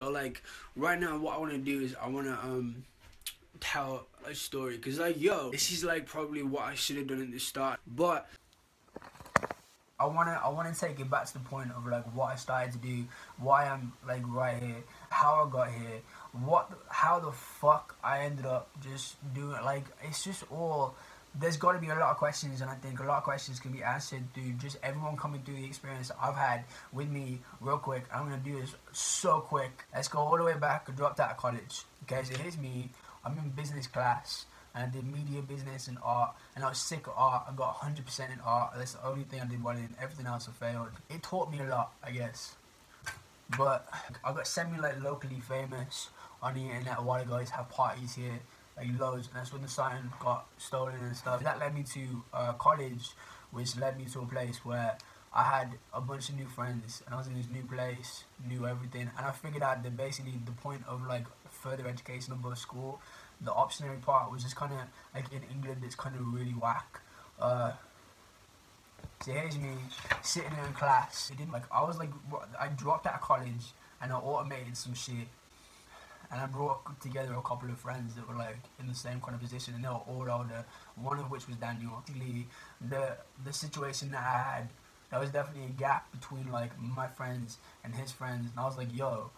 So like right now, what I want to do is I want to tell a story, because like yo, this is like probably what I should have done at the start, but I wanna take it back to the point of like what I started to do, why I'm like right here, how I got here, how the fuck I ended up just doing it. Like it's just all. There's got to be a lot of questions, and I think a lot of questions can be answered through just everyone coming through the experience I've had with me real quick. I'm gonna do this so quick. Let's go all the way back. I dropped out of college. Okay, so here's me. I'm in business class, and I did media, business, and art, and I was sick of art. I got 100% in art. That's the only thing I did well in. Everything else I failed. It taught me a lot, I guess. But I got semi like locally famous on the internet a while ago. I used to have parties here, like loads, and that's when the sign got stolen and stuff. That led me to college, which led me to a place where I had a bunch of new friends, and I was in this new place, knew everything, and I figured out that basically the point of like further education above school, the optionary part was just kind of like in England, it's kind of really whack. So here's me sitting in class. It didn't like I was like I dropped out of college and I automated some shit, and I brought together a couple of friends that were like in the same kind of position, and they were all older. One of which was Daniel. Actually, the situation that I had, there was definitely a gap between like my friends and his friends, and I was like, yo,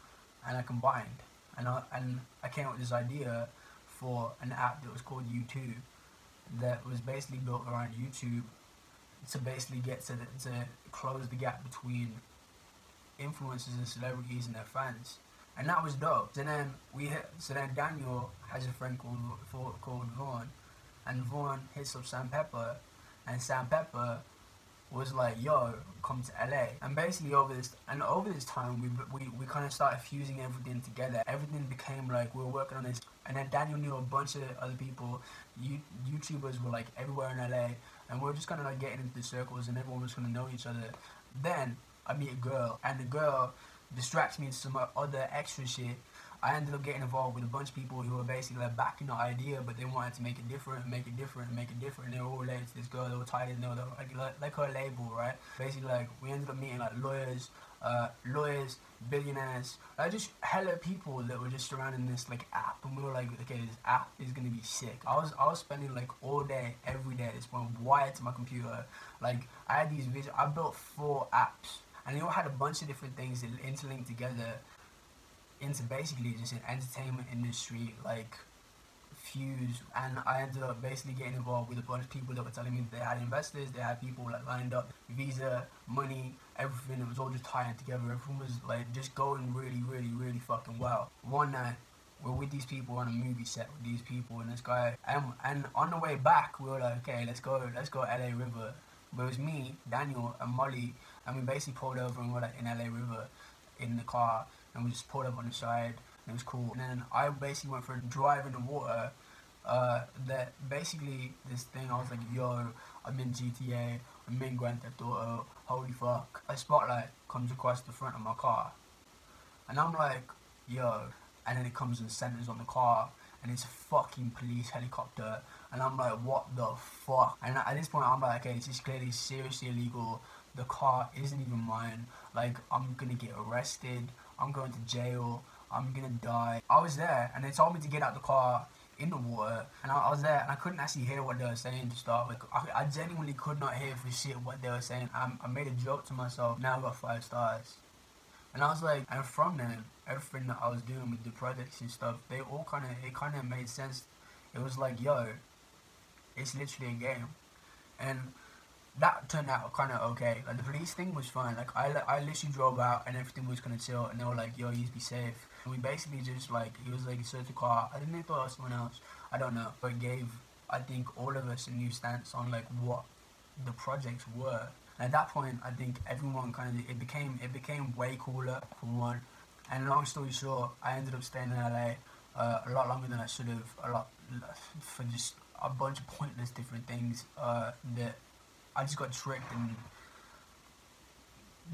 and I combined, and I came up with this idea for an app that was called YouTube, that was basically built around YouTube to basically get to close the gap between influencers and celebrities and their fans, and that was dope. So then Daniel has a friend called Vaughn, and Vaughn hits up Sam Pepper, and Sam Pepper was like, "Yo, come to LA." And basically over this time, we kind of started fusing everything together. Everything became like we were working on this, and then Daniel knew a bunch of other people. YouTubers were like everywhere in LA, and we were just kind of like getting into the circles, and everyone was gonna know each other. Then I meet a girl, and the girl distracts me into some other extra shit. I ended up getting involved with a bunch of people who were basically like backing the idea, but they wanted to make it different, make it different, make it different. And they were all related to this girl. They were tied in, they were like her label, right? Basically, like we ended up meeting like lawyers, billionaires, just hella people that were just surrounding this like app, and we were like, okay, this app is gonna be sick. I was spending like all day, every day at this point, wired to my computer. Like I had these visions. I built 4 apps, and they all had a bunch of different things that interlinked together into basically just an entertainment industry like fuse. And I ended up basically getting involved with a bunch of people that were telling me they had investors, they had people like lined up, visa, money, everything. It was all just tying together. Everything was like just going really, really, really fucking well. One night we're with these people on a movie set with these people and this guy, and on the way back we were like, okay, let's go LA River. But it was me, Daniel, and Molly, and we basically pulled over and we're like in LA River in the car, and we just pulled up on the side, and it was cool. And then I basically went for a drive in the water. That basically this thing, I was like, yo, I'm in GTA, I'm in Grand Theft Auto, holy fuck. A spotlight comes across the front of my car, and I'm like, yo, and then it comes and centers on the car, and it's a fucking police helicopter, and I'm like, what the fuck? And at this point, I'm like, okay, this is clearly seriously illegal. The car isn't even mine. Like, I'm gonna get arrested. I'm going to jail. I'm gonna die. I was there, and they told me to get out the car in the water, and I was there, and I couldn't actually hear what they were saying to start with. I genuinely could not hear for shit what they were saying. I made a joke to myself. Now I got 5 stars. And I was like, and from then, everything that I was doing with the projects and stuff, it kind of made sense. It was like, yo, it's literally a game. And that turned out kind of okay. Like the police thing was fine. Like I literally drove out and everything was kind of chill, and they were like, yo, you be safe. And we basically just like, he was like, search the car. I didn't thought it was someone else. I don't know. But it gave, I think, all of us a new stance on like what the projects were. And at that point, I think everyone kind of, it became way cooler for one. And long story short, I ended up staying in LA a lot longer than I should have. For just a bunch of pointless different things that I just got tricked and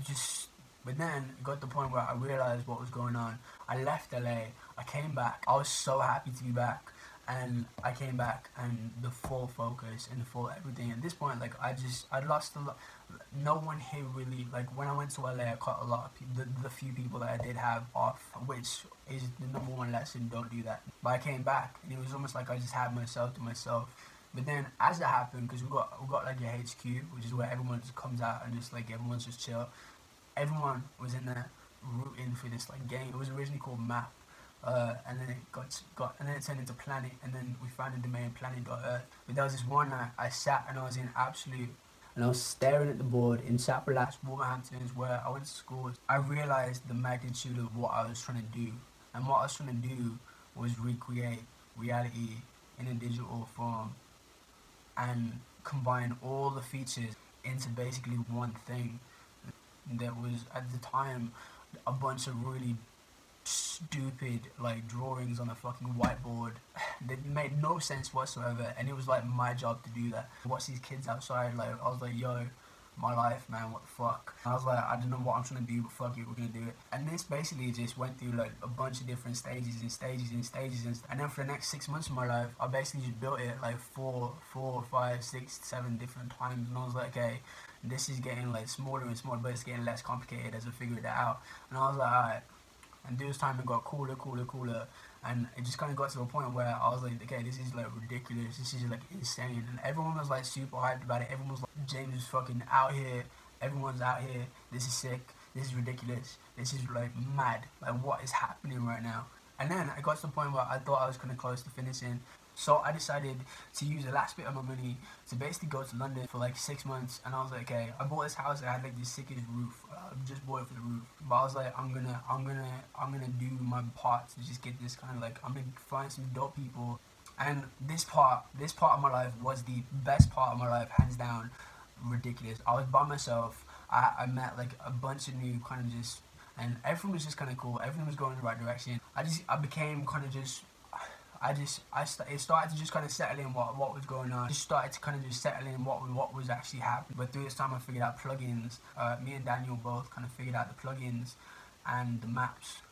just. But then it got to the point where I realized what was going on. I left LA. I came back. I was so happy to be back. And I came back, and the full focus and the full everything. At this point, like I lost a lot. no one here really, like, when I went to LA, I caught a lot of people, the few people that I did have off, which is the number one lesson, don't do that. But I came back, and it was almost like I just had myself to myself. But then, as it happened, because we got like a HQ, which is where everyone just comes out and just like everyone's just chill. Everyone was in there rooting for this like game. It was originally called Map, and then it and then it turned into Planet, and then we found the domain Planet.Earth. But there was this one night I sat and I was in absolute, and I was staring at the board in Chapel Wolverhampton, where I went to school. I realized the magnitude of what I was trying to do, and what I was trying to do was recreate reality in a digital form and combine all the features into basically one thing. That was at the time a bunch of really stupid like drawings on a fucking whiteboard that made no sense whatsoever, and it was like my job to do that. Watch these kids outside, like I was like, yo, my life, man, what the fuck. And I was like, I don't know what I'm trying to do, but fuck it, we're gonna do it. And this basically just went through like a bunch of different stages and stages and stages, and then for the next 6 months of my life, I basically just built it like four, five, six, 7 different times, and I was like, okay, this is getting like smaller and smaller, but it's getting less complicated as I figured it out. And I was like, alright. And this time it got cooler, and it just kind of got to a point where I was like, okay, this is like ridiculous, this is like insane, and everyone was like super hyped about it. Everyone was like, James is fucking out here, everyone's out here, this is sick, this is ridiculous, this is like mad, like what is happening right now? And then I got to the point where I thought I was kind of close to finishing. So I decided to use the last bit of my money to basically go to London for like 6 months, and I was like, okay, I bought this house that had like this sickest roof. I just bought it for the roof, but I was like, I'm gonna do my part to just get this kind of like, I'm gonna find some dope people, and this part of my life was the best part of my life, hands down. Ridiculous. I was by myself. I met like a bunch of new kind of just, and everything was just kind of cool. Everything was going in the right direction. I became kind of just it started to just kind of settle in what was going on. Just started to kind of just settle in what was actually happening. But through this time, I figured out plugins. Me and Daniel both kind of figured out the plugins and the maps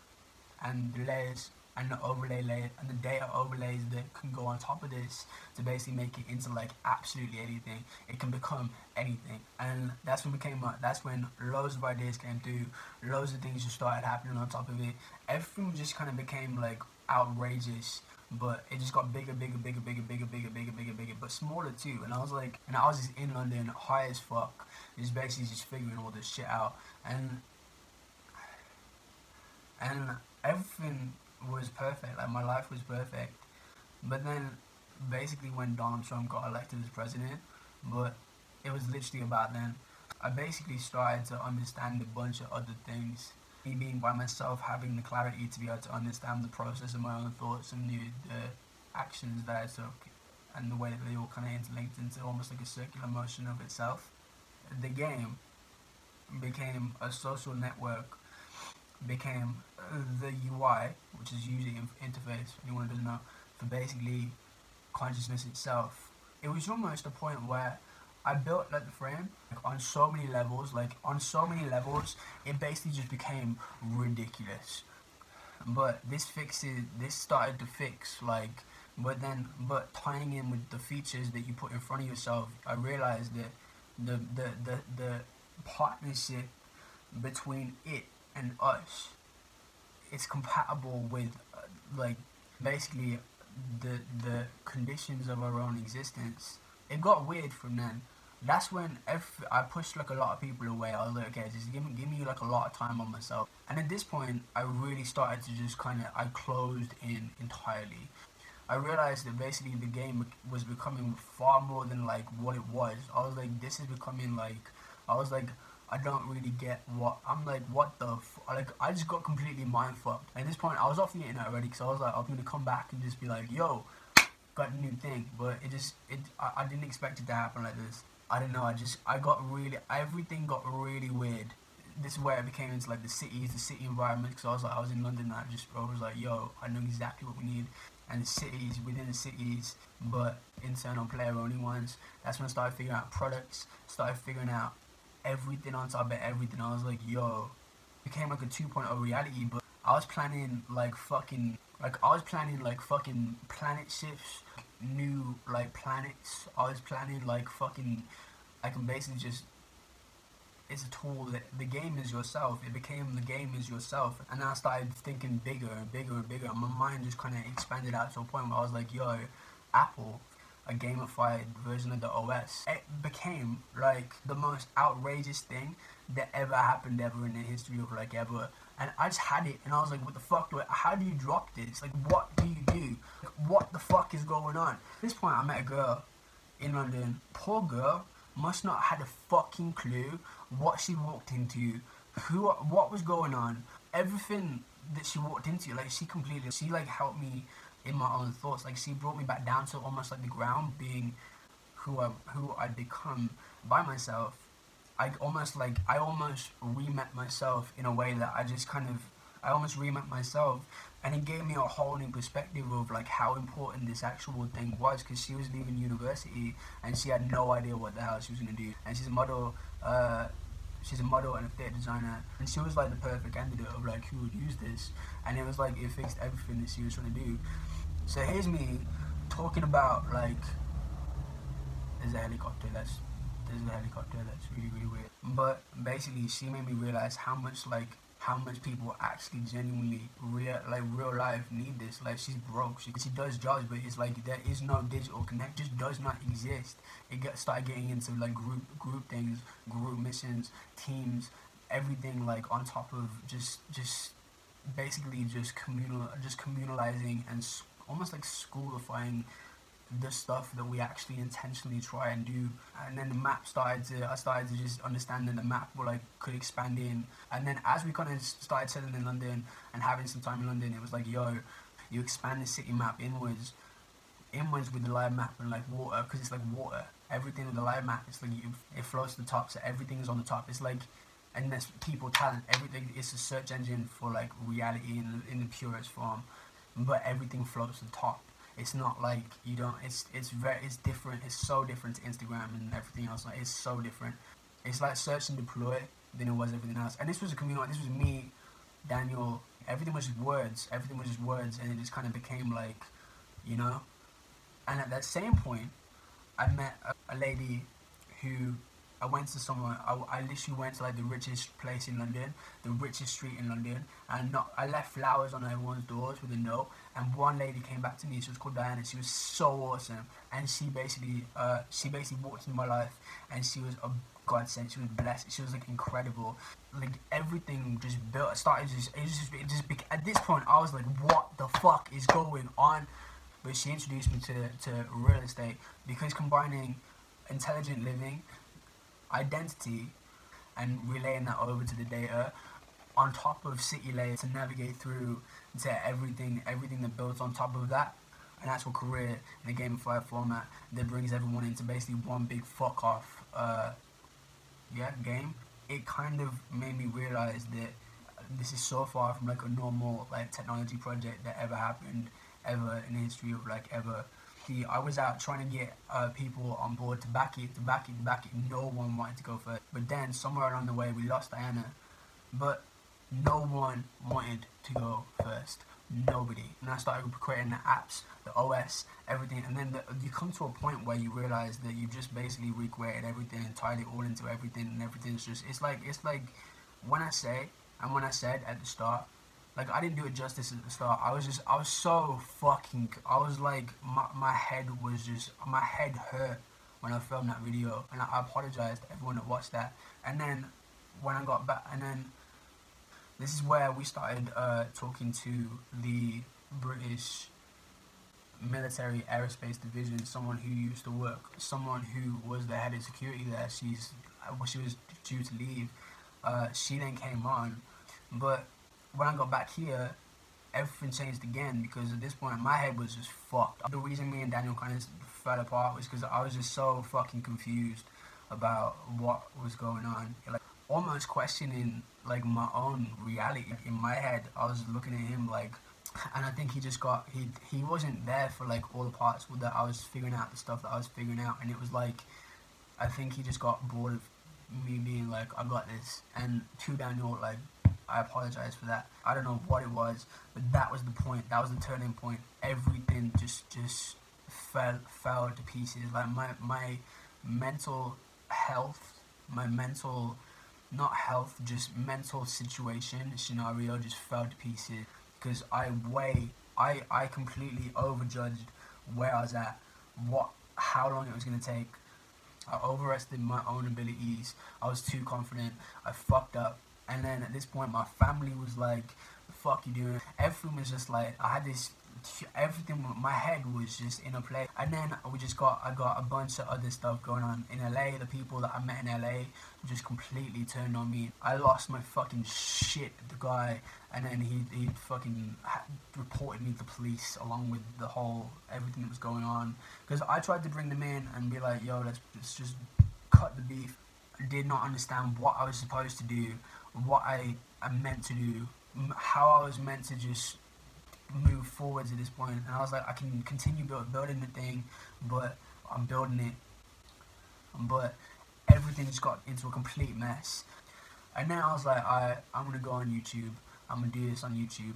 and the layers and the overlay layer and the data overlays that can go on top of this to basically make it into like absolutely anything. It can become anything, and that's when loads of ideas came through. Loads of things just started happening on top of it. Everything just kind of became like outrageous, but it just got bigger, but smaller too. And I was just in London, high as fuck, just basically just figuring all this shit out, and everything was perfect. Like my life was perfect. But then, basically, when Donald Trump got elected as president, but it was literally about then. I basically started to understand a bunch of other things. Me being by myself, having the clarity to be able to understand the process of my own thoughts and the actions that I took, and the way that they all kind of interlinked into almost like a circular motion of itself. The game became a social network, became the UI, which is user interface, for anyone who doesn't know, for basically consciousness itself. It was almost a point where I built like the frame on so many levels, it basically just became ridiculous. But this started to fix but tying in with the features that you put in front of yourself, I realized that the partnership between it and us, it's compatible with like basically the conditions of our own existence. It got weird from then. That's when I pushed like a lot of people away. I was like, okay, just give me like a lot of time on myself. And at this point, I really started to just I closed in entirely. I realized that basically the game was becoming far more than like what it was. I was like, this is becoming like, I was like, I don't really get what the I just got completely mind fucked. At this point, I was off the internet already, because I was like, I'm gonna come back and just be like, yo, got a new thing. But I didn't expect it to happen like this. I don't know, everything got really weird. This is where it became into like the city environment, because I was in London, and I was like, yo, I know exactly what we need. And the cities, within the cities, but internal player only ones. That's when I started figuring out products, started figuring out everything on top of everything. I was like, yo, it became like a 2.0 reality, but I was planning like fucking planet shifts, new like planets. I was planning like fucking, I can basically just it's a tool that the game is yourself. It became the game is yourself. And then I started thinking bigger and bigger and bigger. And my mind just kind of expanded out to a point where I was like, yo, Apple, a gamified version of the OS. It became like the most outrageous thing that ever happened ever in the history of like ever. And I just had it, and I was like, what the fuck how do you drop this? Like, what do you do? Like, what the fuck is going on? At this point, I met a girl in London. Poor girl must not have had a fucking clue what she walked into, what was going on. Everything that she walked into, like, she like helped me in my own thoughts. Like, she brought me back down to almost like the ground, being who I'd become by myself. I almost re-met myself in a way that I almost re-met myself, and it gave me a whole new perspective of like how important this actual thing was, because she was leaving university and she had no idea what the hell she was gonna do. And she's a model and a theatre designer, and she was like the perfect candidate of like who would use this, and it was like it fixed everything that she was trying to do. So here's me talking about like there's a helicopter that's really, really weird. But basically, she made me realize how much people actually genuinely real life need this. Like, she's broke. She does jobs, but it's like there is no digital connect. Just does not exist. Started getting into like group things, group missions, teams, everything like on top of just basically just communalizing and almost like schoolifying the stuff that we actually intentionally try and do. And then the map I started to just understand that the map could expand in. And then as we kind of started settling in London and having some time in London, it was like, yo, you expand the city map inwards with the live map and like water, because it's like water. Everything with the live map, it's like it floats to the top, so everything is on the top. It's like, and there's people, talent, everything. It's a search engine for like reality in the purest form, but everything floats to the top. It's not like you don't. It's different. It's so different to Instagram and everything else. Like, it's so different. It's like search and deploy than it was everything else. And this was a community. This was me, Daniel. Everything was just words. Everything was just words, and it just kind of became like, you know. And at that same point, I met a lady who I went to somewhere. I literally went to like the richest place in London, the richest street in London, and I left flowers on everyone's doors with a note. And one lady came back to me. She was called Diana. She was so awesome, and she basically walked into my life, and she was a godsend. She was blessed. She was like incredible. Like, everything just built. At this point, I was like, what the fuck is going on? But she introduced me to real estate, because combining intelligent living, identity, and relaying that over to the data on top of city layer to navigate through to everything that builds on top of that, an actual career in a gamified format that brings everyone into basically one big fuck off game. It kind of made me realize that this is so far from like a normal like technology project that ever happened ever in the history of like ever. I was out trying to get people on board to back it. No one wanted to go first. But then somewhere along the way we lost Diana. But no one wanted to go first. Nobody. And I started creating the apps, the OS, everything. And then you come to a point where you realize that you've just basically recreated everything and tied it all into everything. And everything's just, it's like when I said at the start, like, I didn't do it justice at the start. I was so fucking, I was like, my head hurt when I filmed that video. And I apologize to everyone that watched that. And then when I got back, and then this is where we started talking to the British military aerospace division, someone who used to work, someone who was the head of security there. She was due to leave. She then came on, but when I got back here, everything changed again, because at this point my head was just fucked. The reason me and Daniel kind of fell apart was because I was just so fucking confused about what was going on. Like, almost questioning like my own reality. In my head, I was looking at him like, and I think he wasn't there for like all the parts that I was figuring out, the stuff that I was figuring out, and it was like, I think he just got bored of me being like, I got this. And to Daniel, like, I apologize for that. I don't know what it was, but that was the point. That was the turning point. Everything just fell to pieces. Like, my mental health, my mental not health, just mental situation scenario just fell to pieces because I completely overjudged where I was at, how long it was gonna take. I overestimated my own abilities. I was too confident. I fucked up. And then at this point, my family was like, "The fuck you doing?" Everything was just like, I had this, everything. My head was just in a place. And then I got a bunch of other stuff going on in LA. The people that I met in LA just completely turned on me. I lost my fucking shit. The guy, and then he fucking reported me to the police along with the whole everything that was going on. Because I tried to bring them in and be like, "Yo, let's just cut the beef." I did not understand what I was supposed to do, what I meant to do, how I was meant to just move forwards at this point. And I was like, I can continue building the thing, but I'm building it, but everything just got into a complete mess. And then I was like, I'm gonna go on YouTube. I'm gonna do this on YouTube.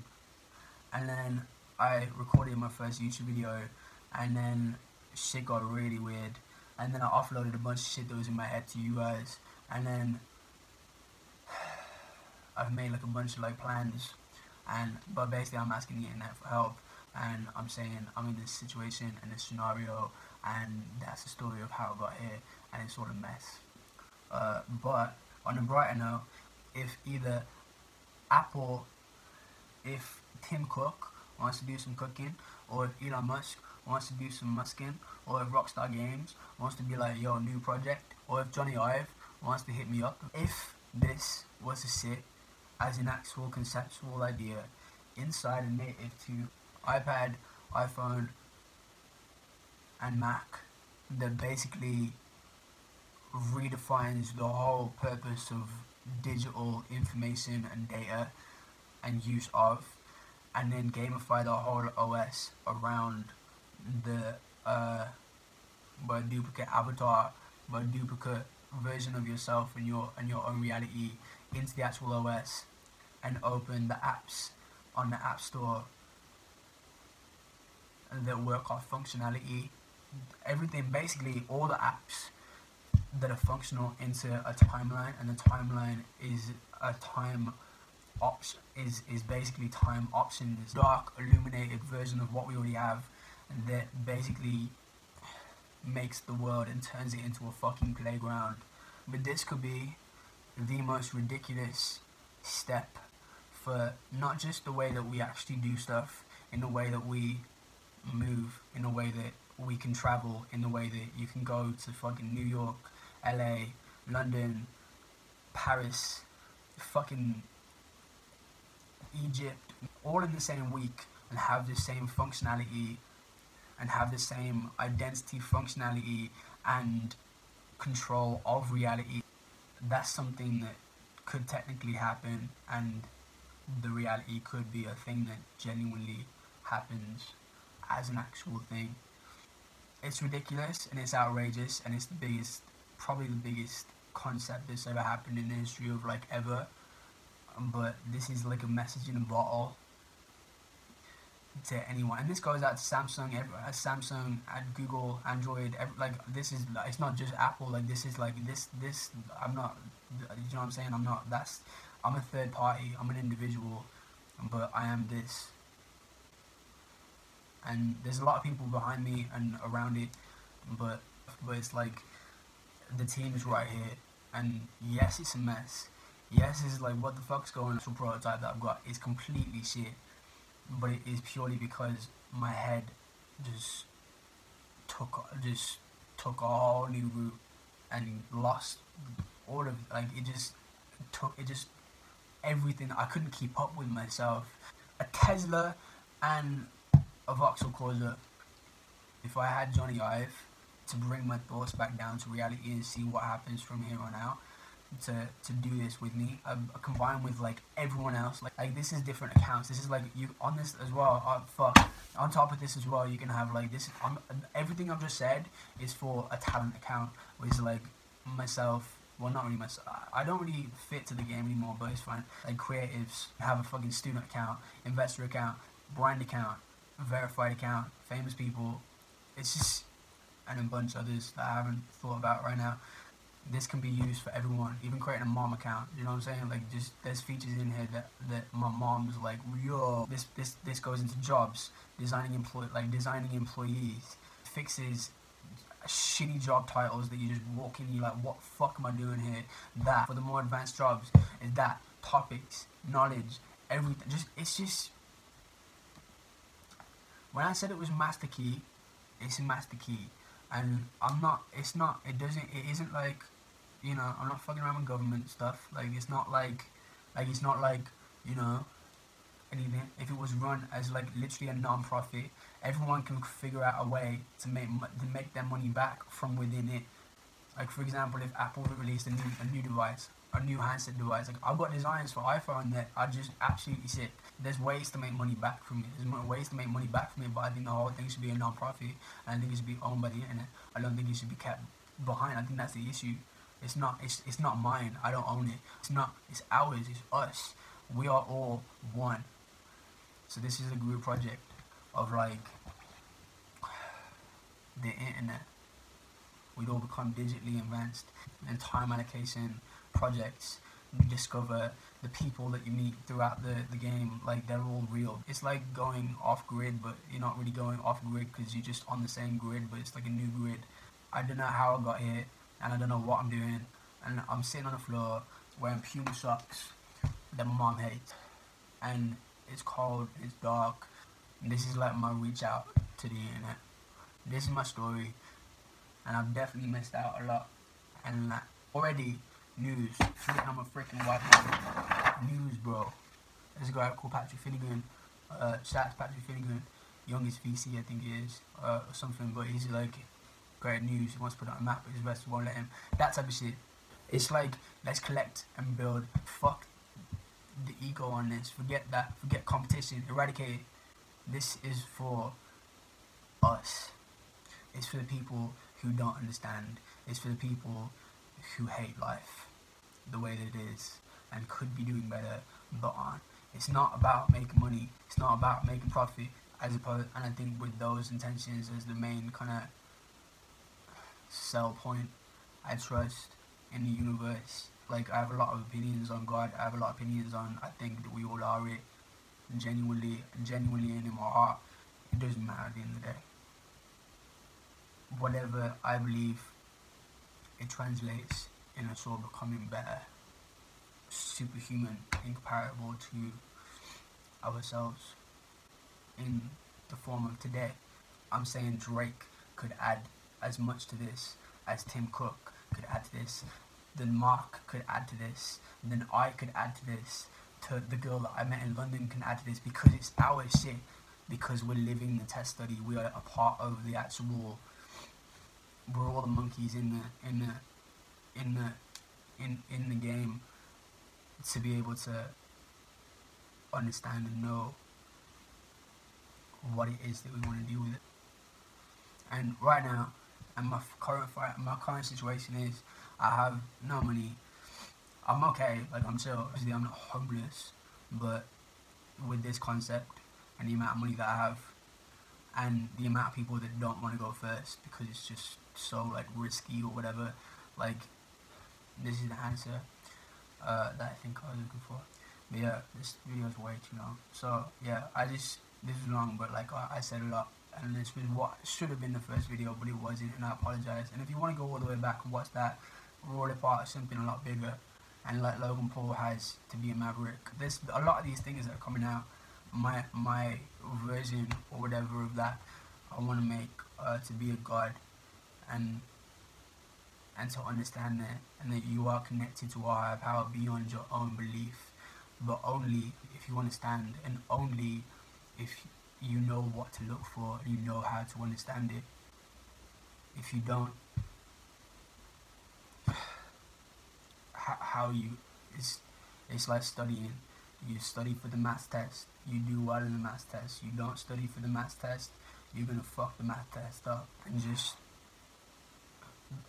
And then I recorded my first YouTube video, and then shit got really weird. And then I offloaded a bunch of shit that was in my head to you guys. And then I've made like a bunch of like plans, but basically I'm asking the internet for help, and I'm saying I'm in this situation and this scenario, and that's the story of how I got here, and it's all a mess. But on a brighter note, if either Apple, if Tim Cook wants to do some cooking, or if Elon Musk wants to do some musking, or if Rockstar Games wants to be like, "Yo, new project," or if Johnny Ive wants to hit me up, if this was to sit as an actual conceptual idea inside and native to iPad, iPhone, and Mac, that basically redefines the whole purpose of digital information and data and use of, and then gamify the whole OS around the duplicate avatar, duplicate version of yourself and your own reality into the actual OS, and open the apps on the App Store that work off functionality. Everything, basically all the apps that are functional into a timeline, and the timeline is a time option, is basically time options, dark illuminated version of what we already have, and that basically makes the world and turns it into a fucking playground. But this could be the most ridiculous step for not just the way that we actually do stuff, in the way that we move, in the way that we can travel, in the way that you can go to fucking New York, LA, London, Paris, fucking Egypt, all in the same week, and have the same functionality, and have the same identity, functionality, and control of reality. That's something that could technically happen, and the reality could be a thing that genuinely happens as an actual thing. It's ridiculous and it's outrageous, and it's probably the biggest concept that's ever happened in the history of like ever. But this is like a message in a bottle to anyone, and this goes out to Samsung, and Google, Android. This is, it's not just Apple. Like this is like this. I'm not. You know what I'm saying? I'm a third party. I'm an individual, but I am this. And there's a lot of people behind me and around it, but it's like the team is right here. And yes, it's a mess. Yes, it's like, what the fuck's going on? The prototype that I've got is completely shit, but it is purely because my head just took a whole new route and lost all of, like, it just everything. I couldn't keep up with myself. A Tesla and a Vauxhall Corsa. If I had Johnny Ive to bring my thoughts back down to reality and see what happens from here on out, to do this with me, combined with like everyone else, like this is different accounts. This is like, you on this as well. On top of this as well, you can have like this. Everything I've just said is for a talent account, which is like myself. Well, not really myself. I don't really fit to the game anymore, but it's fine. Like creatives have a fucking student account, investor account, brand account, verified account, famous people. It's just, and a bunch of others that I haven't thought about right now. this can be used for everyone, even creating a mom account. You know what I'm saying? Like, just there's features in here that my mom's like, yo, this goes into jobs, designing employees, fixes shitty job titles that you just walk in, you're like, what the fuck am I doing here? That for the more advanced jobs is that topics, knowledge, everything. It's just when I said it was master key, it's a master key, and it isn't like, you know, I'm not fucking around with government stuff. Like, it's not like, you know, anything. If it was run as like literally a non-profit, everyone can figure out a way to make their money back from within it. Like, for example, if Apple released a new device, a new handset device, like, I've got designs for iPhone that are just absolutely sick. There's ways to make money back from it. There's ways to make money back from it, but I think the whole thing should be a non-profit. I think it should be owned by the internet. I don't think it should be kept behind. I think that's the issue. It's not mine. I don't own it. It's ours. It's us. We are all one. So this is a group project of like the internet. We'd all become digitally advanced, and time allocation projects. You discover the people that you meet throughout the game, like, they're all real. It's like going off grid, but you're not really going off grid because you're just on the same grid, but it's like a new grid. I don't know how I got here, and I don't know what I'm doing, and I'm sitting on the floor wearing Puma socks that my mom hates, and it's cold, it's dark. This is like my reach out to the internet. This is my story, and I've definitely missed out a lot. And like, already, news. I'm a freaking white man. News, bro. There's a guy called Patrick Finnegan. Shout out to Patrick Finnegan, youngest VC I think he is, or something. But he's like, great news. He wants to put it on a map, but his best won't let him. That type of shit. It's like, let's collect and build. Fuck the ego on this. Forget that. Forget competition. Eradicate it. This is for us. It's for the people who don't understand. It's for the people who hate life the way that it is and could be doing better but aren't. It's not about making money. It's not about making profit, as opposed. And I think with those intentions as the main kind of sell point, I trust in the universe. Like, I have a lot of opinions on God. I have a lot of opinions on, I think that we all are it. Genuinely, and in my heart, it doesn't matter at the end of the day. Whatever I believe, it translates in us all becoming better, superhuman, incomparable to ourselves in the form of today. I'm saying Drake could add as much to this as Tim Cook could add to this, then Mark could add to this, then I could add to this, to the girl that I met in London can add to this, because it's our shit, because we're living the test study. We are a part of the actual. We're all the monkeys in the game, to be able to understand and know what it is that we want to do with it. And right now, and my current situation is, I have no money. I'm okay, like, I'm chill. Obviously, I'm not homeless, but with this concept and the amount of money that I have, and the amount of people that don't want to go first because it's just so, like, risky or whatever, like, this is the answer that I think I was looking for. But yeah, this video is way too long. So yeah, this is long, but like I said a lot, and this was what should have been the first video, but it wasn't, and I apologize. And if you want to go all the way back and watch that, we're all a part of something a lot bigger. And like Logan Paul has to be a maverick. There's a lot of these things that are coming out. My version or whatever of that, I want to make to be a god, and to understand that, and that you are connected to a higher power beyond your own belief, but only if you understand, and only if you know what to look for, and you know how to understand it. If you don't, it's like studying. You study for the maths test, you do well in the maths test. You don't study for the maths test, you're gonna fuck the maths test up. And just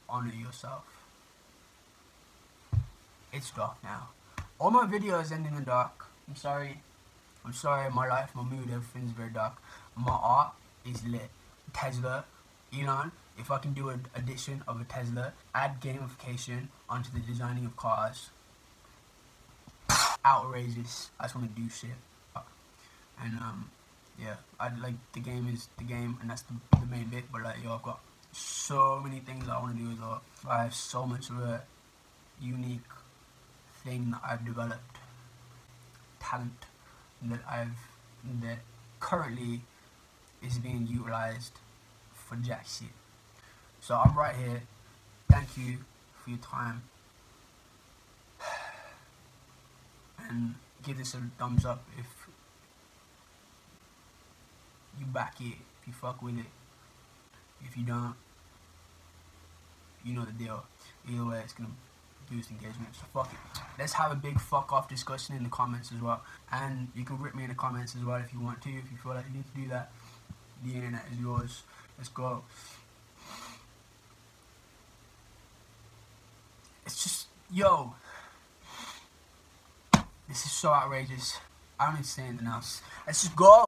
honor yourself. It's dark now. All my videos end in the dark. I'm sorry, my life, my mood, everything's very dark. My art is lit. Tesla Elon, if I can do an edition of a Tesla, add gamification onto the designing of cars, outrageous. I just want to do shit. And yeah, I like the game is the game, and that's the main bit. But like, yo, I've got so many things I want to do as well. I have so much of a unique thing that I've developed, talent that currently is being utilized for jack shit. So I'm right here. Thank you for your time, and give this a thumbs up if you back it, if you fuck with it. If you don't, you know the deal. Either way, it's gonna boost engagement. So fuck it. Let's have a big fuck off discussion in the comments as well. And you can rip me in the comments as well if you want to. If you feel like you need to do that, the internet is yours. Let's go. It's just, yo, this is so outrageous. I don't need to say anything else. Let's just go.